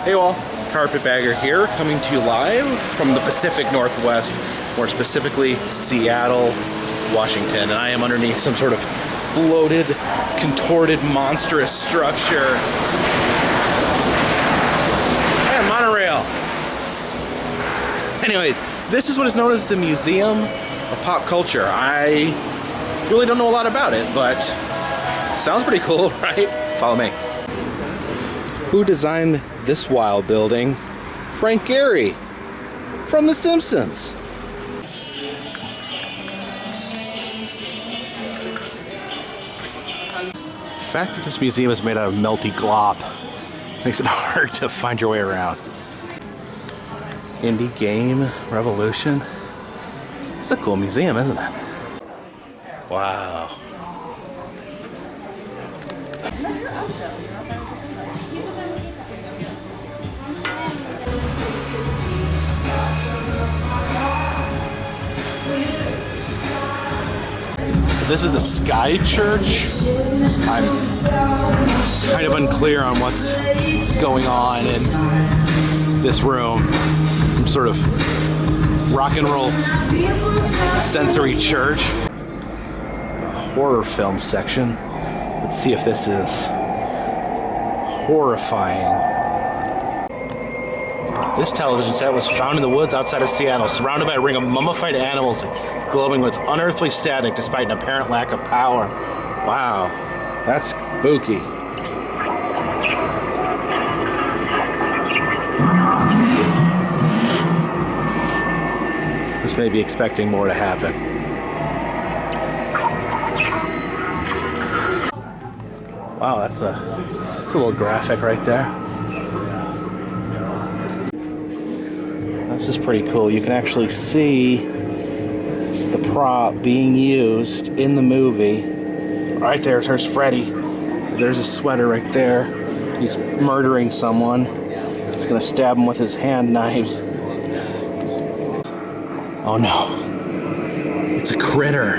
Hey all, Carpetbagger here, coming to you live from the Pacific Northwest, more specifically Seattle, Washington, and I am underneath some sort of bloated, contorted, monstrous structure. And monorail. Anyways, this is what is known as the Museum of Pop Culture. I really don't know a lot about it, but it sounds pretty cool, right? Follow me. Who designed this wild building? Frank Gehry from The Simpsons. The fact that this museum is made out of melty glop makes it hard to find your way around. Indie Game Revolution. It's a cool museum, isn't it? Wow. This is the Sky Church. I'm kind of unclear on what's going on in this room. Some sort of rock and roll sensory church. Horror film section. Let's see if this is horrifying. This television set was found in the woods outside of Seattle, surrounded by a ring of mummified animals glowing with unearthly static despite an apparent lack of power. Wow, that's spooky. Just maybe expecting more to happen. Wow, that's a little graphic right there. This is pretty cool. You can actually see the prop being used in the movie. Right there's Freddy. There's a sweater right there. He's murdering someone. He's gonna stab him with his hand knives. Oh no. It's a critter.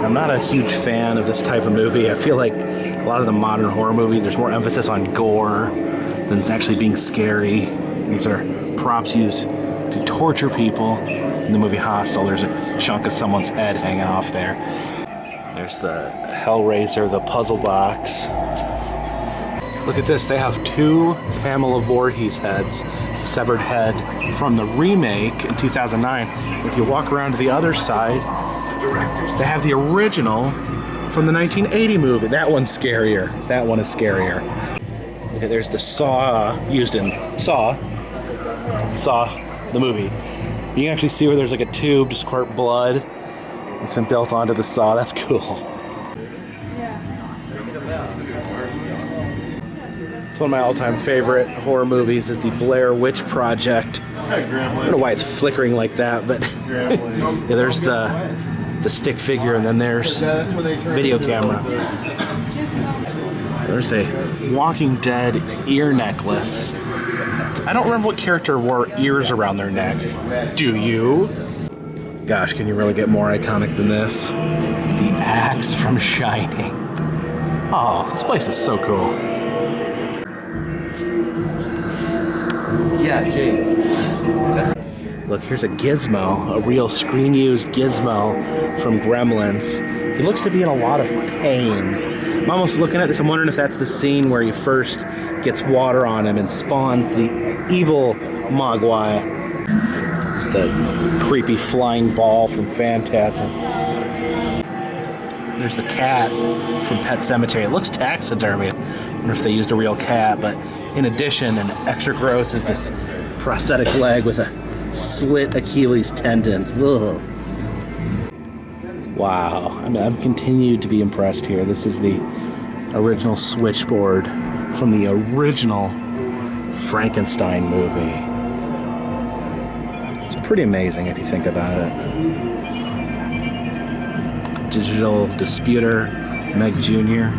I'm not a huge fan of this type of movie. I feel like a lot of the modern horror movies, there's more emphasis on gore than actually being scary. These are props used to torture people. In the movie Hostel, there's a chunk of someone's head hanging off there. There's the Hellraiser the Puzzlebox. Look at this, they have two Pamela Voorhees heads, severed head from the remake in 2009. If you walk around to the other side, they have the original from the 1980 movie. That one's scarier. That one is scarier. Okay, there's the saw used in Saw the movie. You can actually see where there's like a tube to squirt blood. It's been built onto the saw. That's cool. It's one of my all-time favorite horror movies is the Blair Witch Project. I don't know why it's flickering like that, but yeah, there's the stick figure, and then there's video camera. There's a Walking Dead ear necklace. I don't remember what character wore ears around their neck. Do you? Gosh, can you really get more iconic than this? The axe from Shining. Oh, this place is so cool. Yeah, Jake. Look, here's a gizmo, a real screen-used gizmo from Gremlins. He looks to be in a lot of pain. I'm almost looking at this, I'm wondering if that's the scene where he first gets water on him and spawns the evil Mogwai. It's the creepy flying ball from Phantasm. There's the cat from Pet Sematary. It looks taxidermy. I wonder if they used a real cat, but in addition, and extra gross, is this prosthetic leg with a slit Achilles tendon. Ugh. Wow, I'm continued to be impressed here. This is the original switchboard from the original Frankenstein movie. It's pretty amazing if you think about it. Digital Disputer, Meg Jr.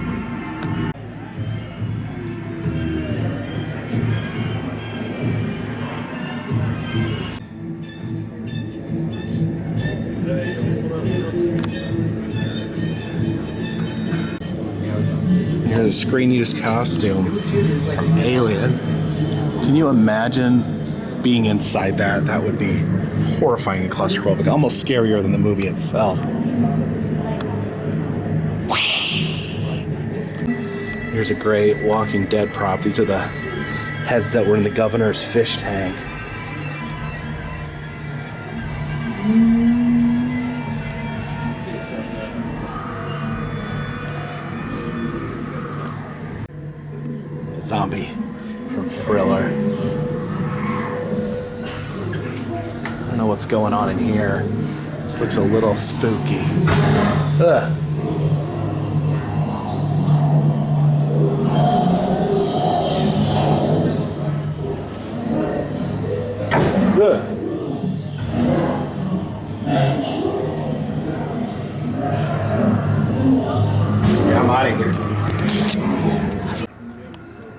his screen-used costume from Alien. Can you imagine being inside that? That would be horrifying and claustrophobic, almost scarier than the movie itself. Here's a great Walking Dead prop. These are the heads that were in the governor's fish tank. A zombie from Thriller. I don't know what's going on in here. This looks a little spooky. Ugh. Ugh. Yeah, I'm out of here.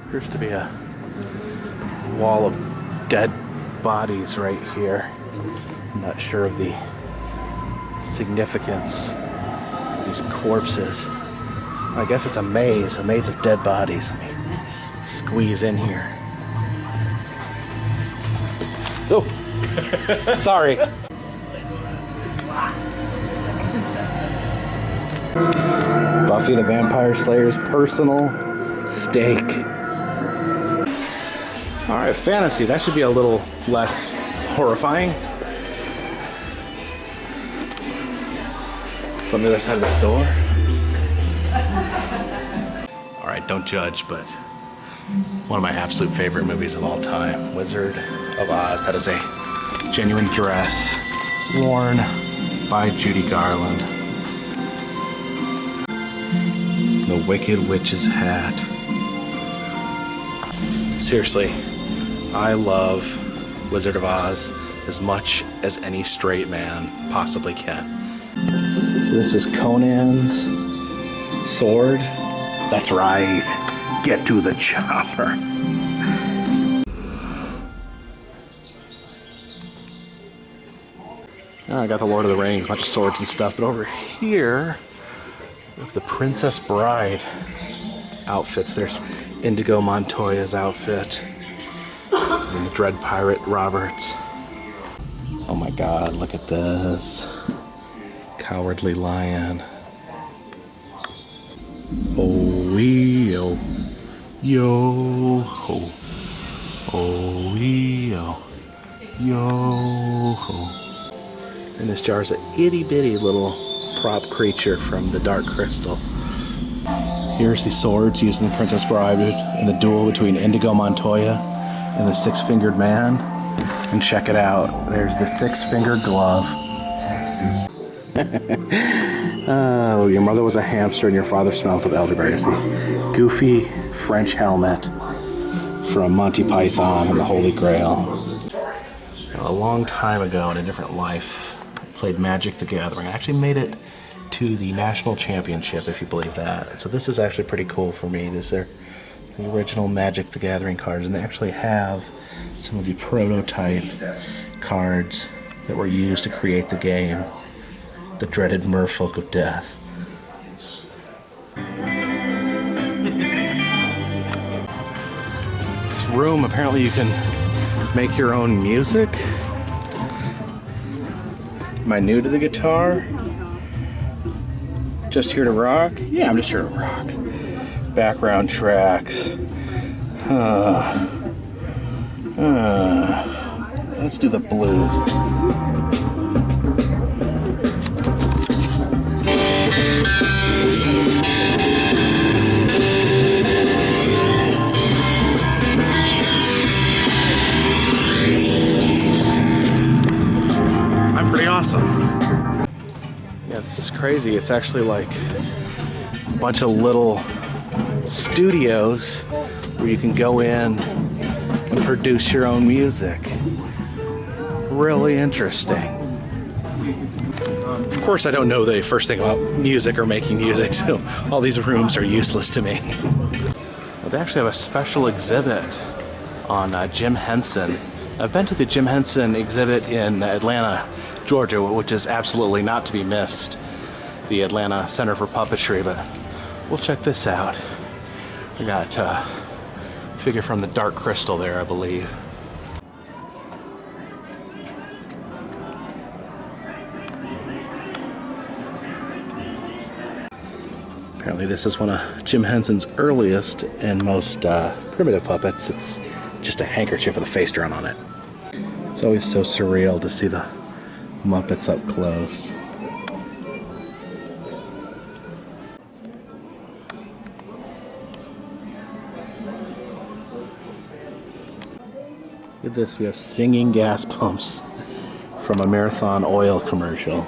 Appears to be a wall of dead bodies right here. I'm not sure of the significance of these corpses. I guess it's a maze of dead bodies. Let me squeeze in here. Oh, sorry. Buffy the Vampire Slayer's personal steak. All right, fantasy. That should be a little less horrifying. It's on the other side of this door. All right, don't judge, but one of my absolute favorite movies of all time, Wizard of Oz. That is a genuine dress worn by Judy Garland. The Wicked Witch's hat. Seriously, I love Wizard of Oz as much as any straight man possibly can. So this is Conan's sword. That's right. Get to the chopper. I got the Lord of the Rings, a bunch of swords and stuff, but over here we have the Princess Bride outfits. There's Indigo Montoya's outfit and the Dread Pirate Roberts. Oh my God, look at this. Cowardly Lion. Oh, yo, yo, ho. Oh, yo, yo, ho. And this jar is an itty bitty little prop creature from the Dark Crystal. Here's the swords used in the Princess Bride in the duel between Indigo Montoya and the Six-Fingered Man. And check it out. There's the Six-Fingered Glove. Oh, your mother was a hamster and your father smelled of elderberries. The goofy French helmet from Monty Python and the Holy Grail. A long time ago in a different life, I played Magic the Gathering. I actually made it to the national championship, if you believe that. So this is actually pretty cool for me. These are the original Magic the Gathering cards, and they actually have some of the prototype cards that were used to create the game, the dreaded Merfolk of Death. This room, apparently you can make your own music. Am I new to the guitar? Just here to rock? Yeah, I'm just here to rock. Background tracks. Let's do the blues. I'm pretty awesome. Yeah, this is crazy. It's actually like a bunch of little studios where you can go in and produce your own music. Really interesting. Of course, I don't know the first thing about music or making music, so all these rooms are useless to me. They actually have a special exhibit on Jim Henson. I've been to the Jim Henson exhibit in Atlanta, Georgia, which is absolutely not to be missed. The Atlanta Center for Puppetry, but we'll check this out. I got a figure from the Dark Crystal there, I believe. Apparently this is one of Jim Henson's earliest and most primitive puppets. It's just a handkerchief with a face drawn on it. It's always so surreal to see the Muppets up close. Look at this, we have singing gas pumps from a Marathon oil commercial.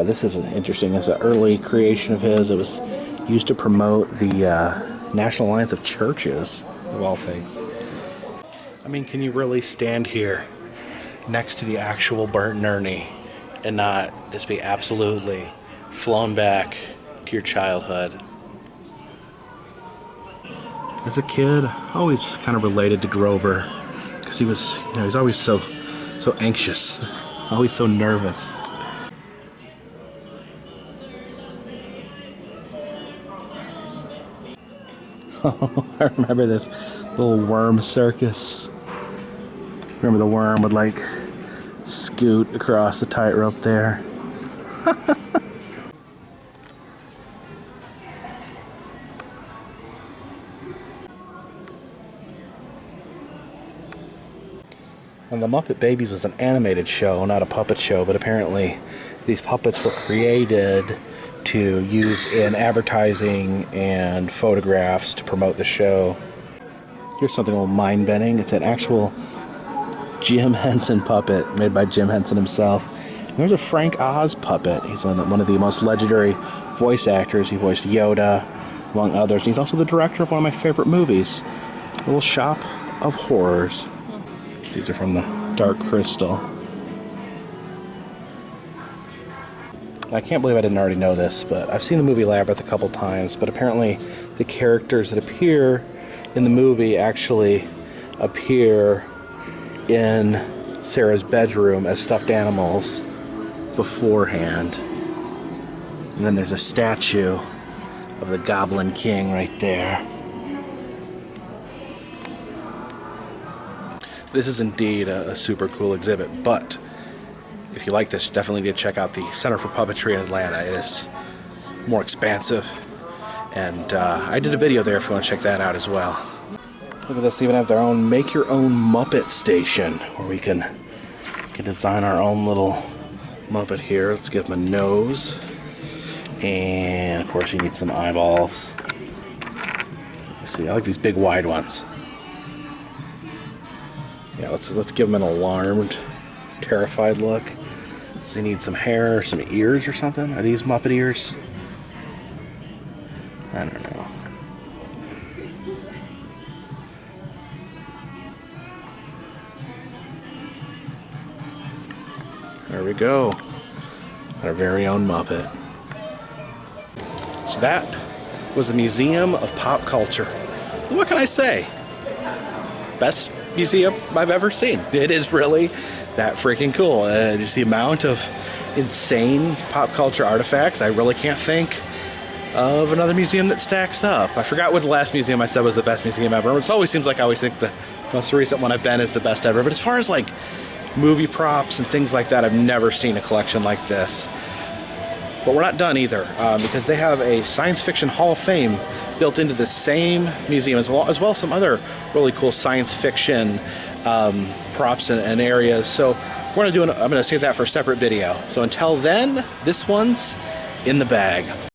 This is interesting. It's an early creation of his. It was used to promote the National Alliance of Churches, of all things. I mean, can you really stand here next to the actual Bert and Ernie and not just be absolutely flown back to your childhood? As a kid, I always kind of related to Grover because he was, he's always so anxious, always so nervous. I remember this little worm circus. Remember the worm would like scoot across the tightrope there. And the Muppet Babies was an animated show, not a puppet show, but apparently these puppets were created to use in advertising and photographs to promote the show. Here's something a little mind-bending. It's an actual Jim Henson puppet made by Jim Henson himself. And there's a Frank Oz puppet. He's one of the most legendary voice actors. He voiced Yoda, among others. He's also the director of one of my favorite movies, Little Shop of Horrors. These are from the Dark Crystal. I can't believe I didn't already know this, but I've seen the movie Labyrinth a couple times, but apparently the characters that appear in the movie actually appear in Sarah's bedroom as stuffed animals beforehand. And then there's a statue of the Goblin King right there. This is indeed a super cool exhibit, but if you like this, you definitely need to check out the Center for Puppetry in Atlanta. It is more expansive, and I did a video there if you want to check that out as well. Look at this, they even have their own make your own Muppet station where we can design our own little Muppet here. Let's give him a nose, and of course you need some eyeballs. Let's see, I like these big wide ones. Yeah, let's give him an alarmed, terrified look. Does he need some hair or some ears or something? Are these Muppet ears? I don't know. There we go. Our very own Muppet. So that was the Museum of Pop Culture. And what can I say? Best museum I've ever seen. It is really that freaking cool. Just the amount of insane pop culture artifacts. I really can't think of another museum that stacks up. I forgot what the last museum I said was the best museum ever. It always seems like I always think the most recent one I've been is the best ever. But as far as like movie props and things like that, I've never seen a collection like this. But we're not done either, because they have a science fiction Hall of Fame built into the same museum, as well as some other really cool science fiction props and areas. So I'm going to save that for a separate video. So until then, this one's in the bag.